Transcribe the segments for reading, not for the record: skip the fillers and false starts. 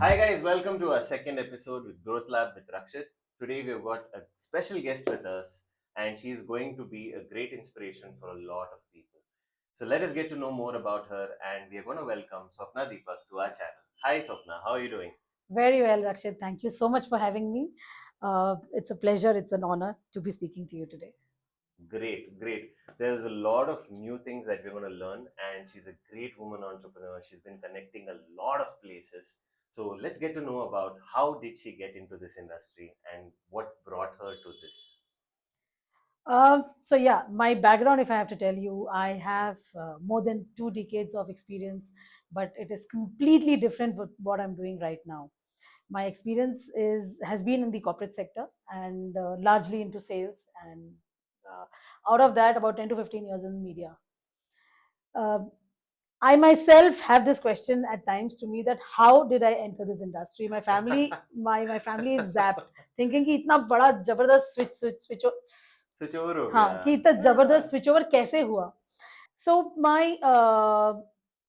Hi guys, welcome to our second episode with Growth Lab with Rakshit. Today we've got a special guest with us and she's going to be a great inspiration for a lot of people. So let us get to know more about her and we are going to welcome Swapna Deepak to our channel. Hi Swapna, how are you doing? Very well, Rakshit. Thank you so much for having me. It's a pleasure, it's an honor to be speaking to you today. Great, great. There's a lot of new things that we're going to learn and she's a great woman entrepreneur. She's been connecting a lot of places. So let's get to know about how did she get into this industry and what brought her to this. My background, if I have to tell you, I have more than 2 decades of experience, but it is completely different with what I'm doing right now. My experience has been in the corporate sector and largely into sales, and uh, out of that, about 10 to 15 years in media. Uh, I myself have this question at times to me that how did I enter this industry? My family, my family is zapped, thinking कि इतना बड़ा जबरदस्त switch Switch over हो हाँ गया. कि इतना जबरदस्त switch over कैसे हुआ? So my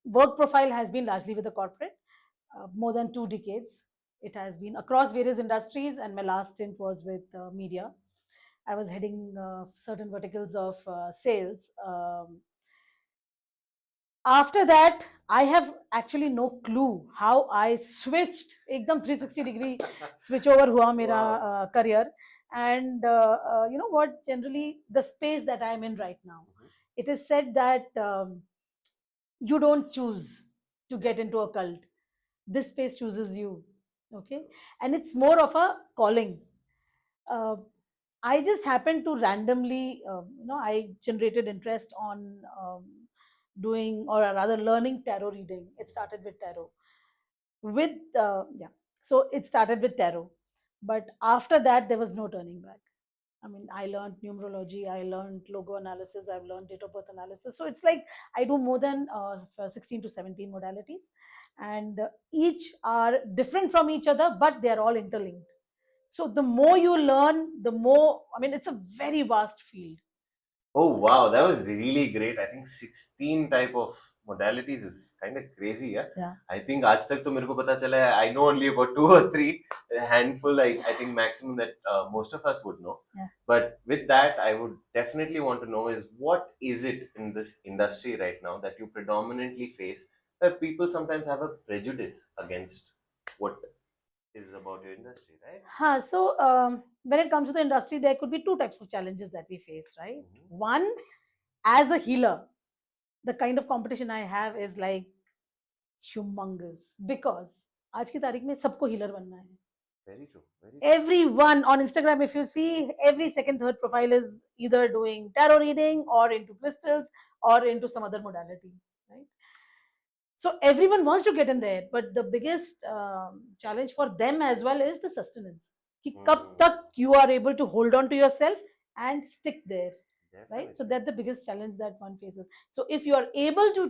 work profile has been largely with the corporate, more than 2 decades. It has been across various industries, and my last stint was with media. I was heading certain verticals of sales. After that, I have actually no clue how I switched एकदम 360 degree switch over हुआ मेरा Wow. career. And you know what, generally the space that I am in right now, it is said that you don't choose to get into a cult. This space chooses you. Okay. And it's more of a calling. uh, I just happened to randomly, I generated interest on doing, or rather learning tarot reading. It started with tarot. With, so it started with tarot. But after that, there was no turning back. I mean, I learned numerology, I learned logo analysis, I've learned date of birth analysis. So it's like I do more than 16 to 17 modalities, and each are different from each other, but they are all interlinked. So the more you learn, the more, I mean, it's a very vast field. Oh wow, that was really great. I think 16 type of modalities is kind of crazy, yeah. Yeah. I think आज तक तो मेरे को पता चला है. I know only about two or three, a handful. I think maximum that most of us would know. Yeah. But with that, I would definitely want to know is what is it in this industry right now that you predominantly face that people sometimes have a prejudice against what is about your industry, right? When it comes to the industry, there could be two types of challenges that we face, right? Mhm. One, as a healer, the kind of competition I have is like humongous, because आज की तारीख में सबको healer बनना है. Very true. Very true. Everyone on Instagram, if you see, every second, third profile is either doing tarot reading or into crystals or into some other modality, right? So everyone wants to get in there, but the biggest challenge for them as well is the sustenance. कि कब तक you are able to hold on to yourself and stick there, right? So Definitely. that's the biggest challenge that one faces. So if you are able to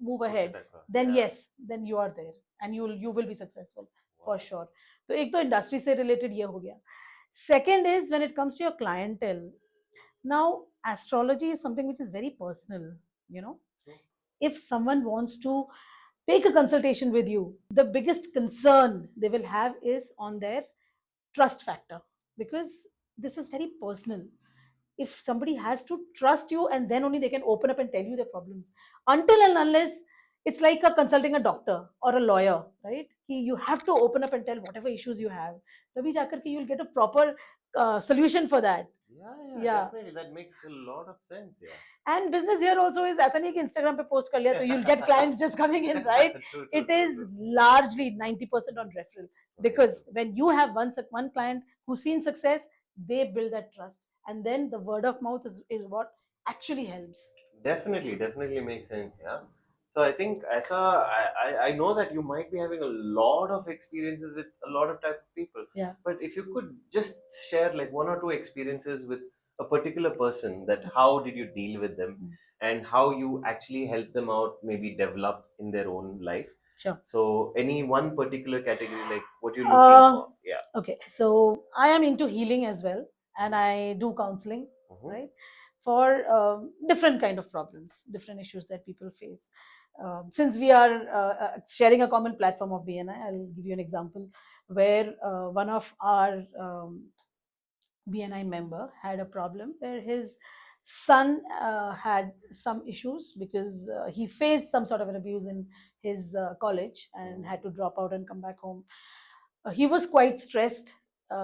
move Push ahead, it across. then Yeah. yes, then you are there and you will be successful for Wow. sure. तो एक तो industry से related ये हो गया. Second is when it comes to your clientele. Now astrology is something which is very personal, you know. True. If someone wants to take a consultation with you, the biggest concern they will have is on their trust factor, because this is very personal. If somebody has to trust you, and then only they can open up and tell you their problems. Until and unless, it's like a consulting a doctor or a lawyer, right? You have to open up and tell whatever issues you have. तभी जाकर के you'll get a proper solution for that. Yeah, Yeah. definitely. That makes a lot of sense. Yeah. And business here also is ऐसा नहीं कि Instagram पे post कर लिया तो you'll get clients just coming in, right? True, true, It true, is true. largely 90% on referral, Very because true. when you have one client who's seen success, they build that trust, and then the word of mouth is what actually helps. Definitely, definitely makes sense. Yeah. So I think I know that you might be having a lot of experiences with a lot of type of people. Yeah. But if you could just share like one or two experiences with a particular person, that how did you deal with them and how you actually help them out, maybe develop in their own life. Sure. So any one particular category, like what you're looking for. Yeah. Okay, so I am into healing as well, and I do counseling, Mhm. right? for different kind of problems, different issues that people face. Since we are sharing a common platform of BNI, I'll give you an example where one of our BNI member had a problem where his son had some issues because he faced some sort of an abuse in his college and had to drop out and come back home. He was quite stressed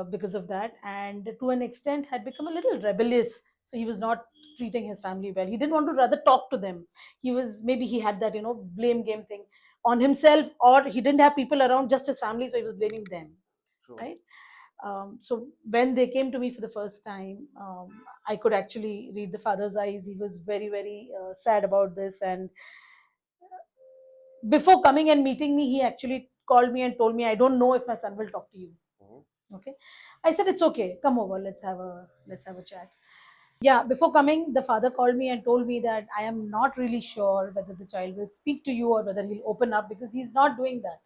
because of that, and to an extent had become a little rebellious. So he was not treating his family well. He didn't want to rather talk to them. He was, maybe he had that, blame game thing on himself, or he didn't have people around, just his family, so he was blaming them. True. Right. So when they came to me for the first time, I could actually read the father's eyes. He was very, very sad about this. And before coming and meeting me, he actually called me and told me, I don't know if my son will talk to you. Mm-hmm. Okay. I said, it's okay. Come over. Let's have a chat. Yeah. Before coming, the father called me and told me that I am not really sure whether the child will speak to you or whether he'll open up, because he's not doing that.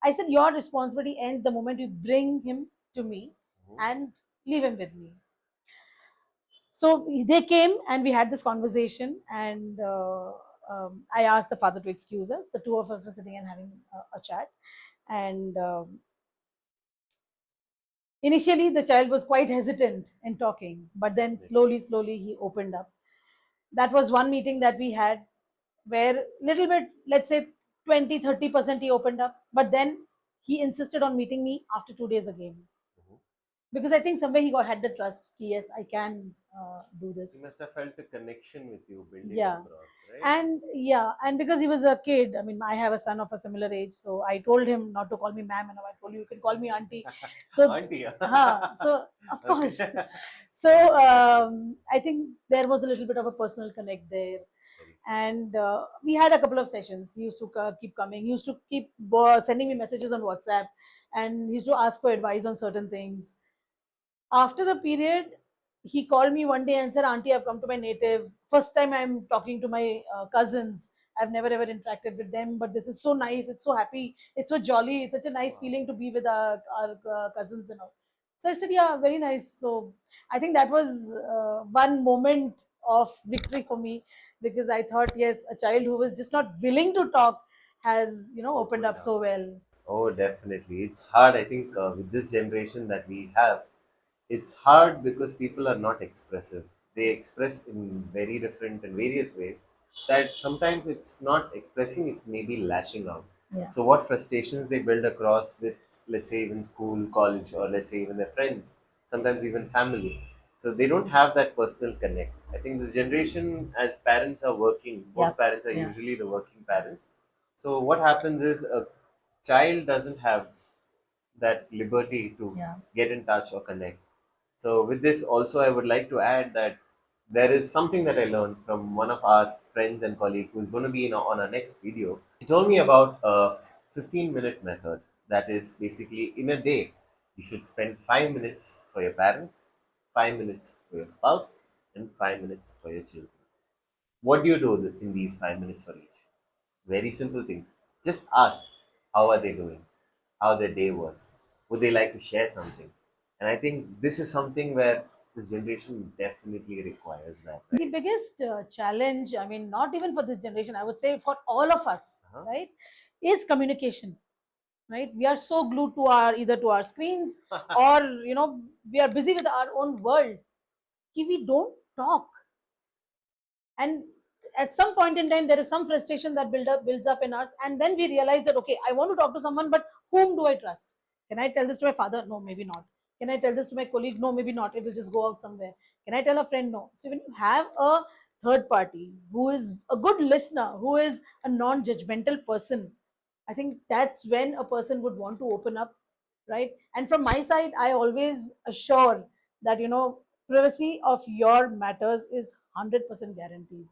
I said, your responsibility ends the moment you bring him to me and leave him with me. So they came and we had this conversation, and I asked the father to excuse us. The two of us were sitting and having a chat. And initially, the child was quite hesitant in talking, but then slowly, he opened up. That was one meeting that we had where little bit, let's say 20-30% he opened up, but then he insisted on meeting me after 2 days again. Because I think somewhere he had the trust. Yes, I can do this. He must have felt a connection with you building Yeah. across, right? And because he was a kid, I mean, I have a son of a similar age, so I told him not to call me ma'am, and I told you can call me auntie. So Auntie. so of course. Okay. So I think there was a little bit of a personal connect there. And we had a couple of sessions. He used to keep coming. He used to keep sending me messages on WhatsApp, and he used to ask for advice on certain things. After a period, he called me one day and said, Auntie, I've come to my native. First time I'm talking to my cousins. I've never ever interacted with them, but this is so nice. It's so happy. It's so jolly. It's such a nice feeling to be with our cousins and all. So I said, yeah, very nice. So I think that was one moment of victory for me, because I thought, yes, a child who was just not willing to talk has, opened up so well. Oh, definitely. It's hard, I think, with this generation that we have. It's hard because people are not expressive. They express in very different and various ways that sometimes it's not expressing, it's maybe lashing out. Yeah. So, what frustrations they build across with, let's say, even school, college, or let's say, even their friends, sometimes even family. So, they don't have that personal connect. I think this generation, as parents are working, both Yeah. parents are Yeah. usually the working parents. So, what happens is a child doesn't have that liberty to Yeah. get in touch or connect. So, with this, also, I would like to add that there is something that I learned from one of our friends and colleague who's going to be on our next video. He told me about a 15-minute method that is basically in a day, you should spend 5 minutes for your parents, 5 minutes for your spouse, and 5 minutes for your children. What do you do in these 5 minutes for each? Very simple things. Just ask how are they doing, how their day was, would they like to share something? And I think this is something where this generation definitely requires that, The right? biggest challenge, I mean, not even for this generation, I would say for all of us, right, is communication. Right, we are so glued to our either to our screens, or we are busy with our own world. If we don't talk, and at some point in time there is some frustration that builds up in us, and then we realize that, okay, I want to talk to someone, but whom do I trust? Can I tell this to my father? No, maybe not. Can I tell this to my colleague? No, maybe not. It will just go out somewhere. Can I tell a friend? No. So when you have a third party who is a good listener, who is a non-judgmental person, I think that's when a person would want to open up, right? And from my side, I always assure that, privacy of your matters is 100% guaranteed.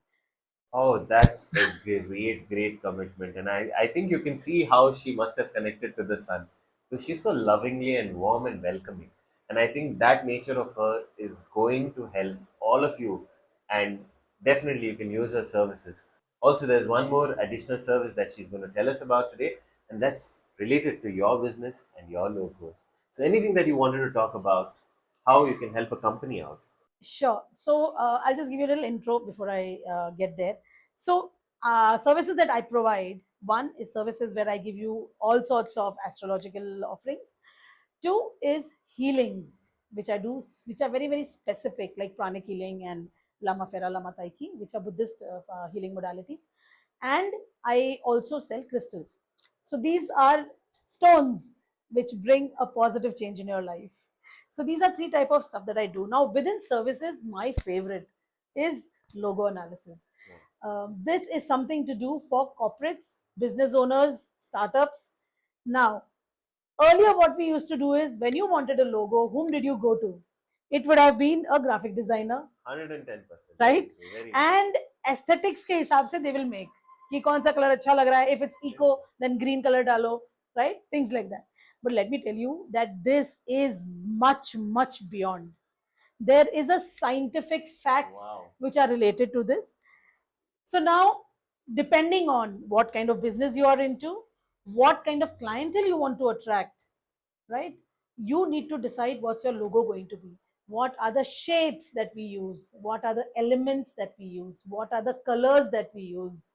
Oh, that's a great commitment. And I think you can see how she must have connected to the son. So she's so lovingly and warm and welcoming. And I think that nature of her is going to help all of you. And definitely you can use her services. Also, there's one more additional service that she's going to tell us about today. And that's related to your business and your logos. So anything that you wanted to talk about, how you can help a company out. Sure. So I'll just give you a little intro before I get there. So services that I provide, one is services where I give you all sorts of astrological offerings. Two is healings, which I do, which are very, very specific, like pranic healing and Lama Fera, Lama Taiki, which are Buddhist healing modalities. And I also sell crystals. So these are stones which bring a positive change in your life. So these are three type of stuff that I do. Now within services, my favorite is logo analysis. This is something to do for corporates, business owners, startups. Now, earlier what we used to do is when you wanted a logo, whom did you go to? It would have been a graphic designer, 110%. right? Very true. And aesthetics के हिसाब से they will make कि कौन सा colour अच्छा लग रहा है. If it's eco, then green color डालो, right? Things like that. But let me tell you that this is much, much beyond. There is a scientific facts Wow. which are related to this. So now, depending on what kind of business you are into, what kind of clientele you want to attract, right? You need to decide what's your logo going to be. What are the shapes that we use? What are the elements that we use? What are the colors that we use?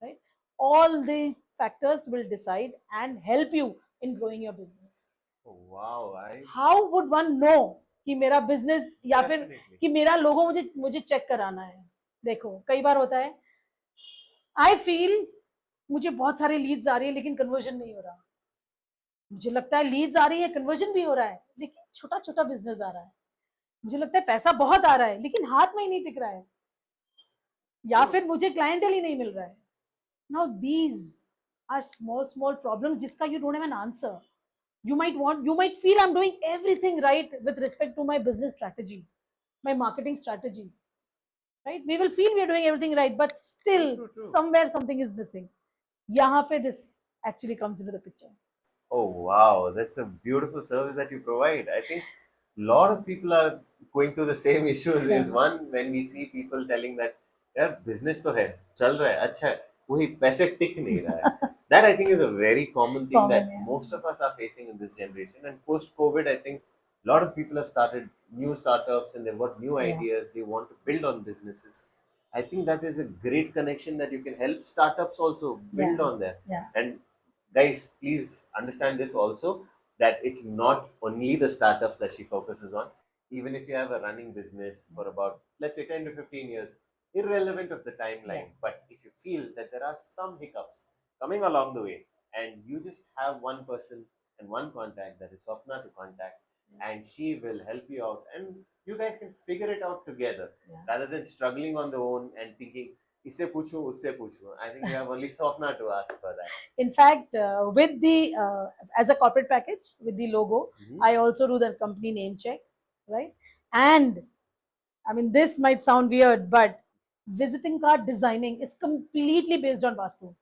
Right? All these factors will decide and help you in growing your business. Oh, wow. How would one know कि मेरा business या फिर Definitely. कि मेरा लोगो मुझे मुझे check कराना है. देखो कई बार होता है आई फील मुझे बहुत सारे लीड्स आ रही है लेकिन कन्वर्जन नहीं हो रहा. मुझे लगता है लीड्स आ रही है कन्वर्जन भी हो रहा है लेकिन छोटा छोटा बिजनेस आ रहा है. मुझे लगता है पैसा बहुत आ रहा है लेकिन हाथ में ही नहीं टिक रहा है या फिर मुझे क्लाइंटल ही नहीं मिल रहा है. Now these are small small problems जिसका you don't have an answer. You might feel I'm doing everything right with respect to my business strategy, my marketing strategy, right? We will feel we are doing everything right, but still True. somewhere something is missing. Yahan pe this actually comes into the picture. Oh, wow. That's a beautiful service that you provide. I think a lot of people are going through the same issues. Is one, when we see people telling that, यार business तो है, चल रहा है, अच्छा है, वही पैसे टिक नहीं रहा है. That I think is a very common thing that most of us are facing in this generation. And post COVID, I think a lot of people have started new startups and they've got new ideas. They want to build on businesses. I think that is a great connection that you can help startups also build on there. And guys, please understand this also, that it's not only the startups that she focuses on. Even if you have a running business for about, let's say, 10 to 15 years, irrelevant of the timeline, but if you feel that there are some hiccups coming along the way and you just have one person and one contact, that is Swapna, to contact, and she will help you out and you guys can figure it out together rather than struggling on the own and thinking इससे पूछूं उससे पूछूं. I think you have only Swapna to ask for that. In fact, with the as a corporate package with the logo, I also do the company name check, right? And I mean, this might sound weird, but visiting card designing is completely based on Vastu.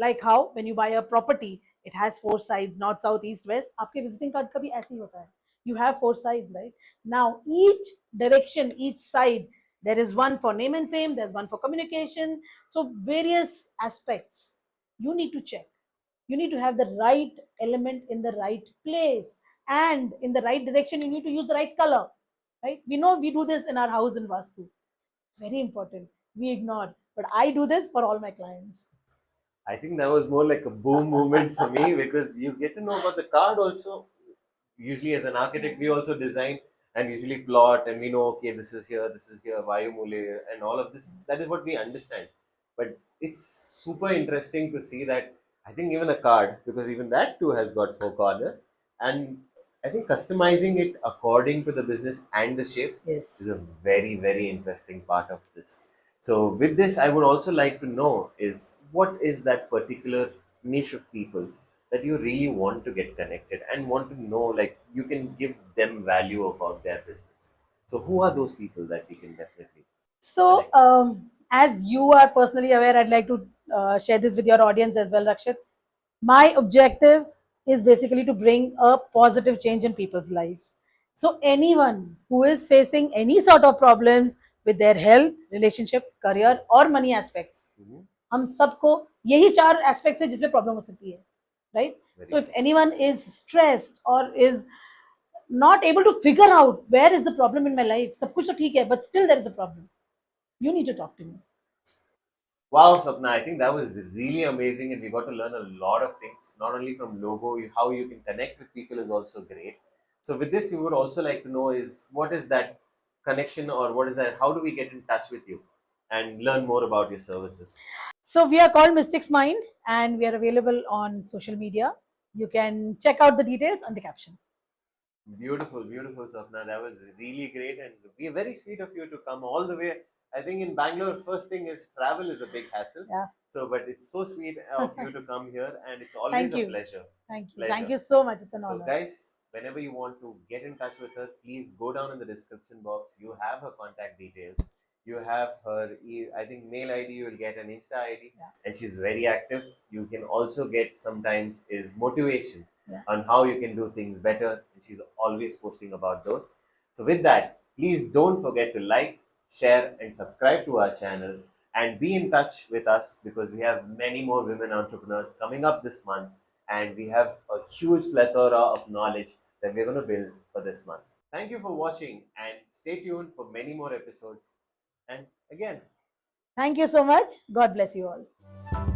Like how when you buy a property, it has four sides, north, south, east, west. आपके visiting card का भी ऐसे ही होता है. You have four sides, right? Now each direction, each side, there is one for name and fame, there's one for communication. So various aspects you need to check. You need to have the right element in the right place and in the right direction. You need to use the right color, right? We know we do this in our house in Vastu. Very important. We ignore, but I do this for all my clients. I think that was more like a boom moment for me because you get to know about the card also. Usually, as an architect, we also design and usually plot and we know, okay, this is here, Vayu Mule, and all of this. That is what we understand. But it's super interesting to see that I think even a card, because even that too has got four corners. And I think customizing it according to the business and the shape is a very, very interesting part of this. So with this, I would also like to know is what is that particular niche of people that you really want to get connected and want to know, like you can give them value about their business. So who are those people that we can definitely So, connect? as you are personally aware, I'd like to share this with your audience as well, Rakshit. My objective is basically to bring a positive change in people's life. So, anyone who is facing any sort of problems with their health, relationship, career, or money aspects, हम सबको यही चार aspects है जिसमें problem हो सकती है, right? So, if anyone is stressed or is not able to figure out where is the problem in my life. Sab kuch to theek hai, but still there is a problem. You need to talk to me. Wow, Swapna, I think that was really amazing, and we got to learn a lot of things, not only from logo, how you can connect with people is also great. So, with this, we would also like to know is what is that connection, or what is that? How do we get in touch with you and learn more about your services? So we are called Mystics Mind, and we are available on social media. You can check out the details on the caption. Beautiful, beautiful, Swapna. That was really great, and we are very sweet of you to come all the way. I think in Bangalore, first thing is travel is a big hassle. Yeah. So, but it's so sweet of you to come here, and it's always Thank a you. pleasure. Thank you. Thank Pleasure. you so much. It's an So, honor. guys, whenever you want to get in touch with her, please go down in the description box. You have her contact details. You have her, I think, mail ID. You will get an Insta ID, Yeah. and she's very active. You can also get sometimes is motivation Yeah. on how you can do things better, and she's always posting about those. So, with that, please don't forget to like, share, and subscribe to our channel, and be in touch with us because we have many more women entrepreneurs coming up this month, and we have a huge plethora of knowledge that we're going to build for this month. Thank you for watching, and stay tuned for many more episodes. And again, thank you so much. God bless you all.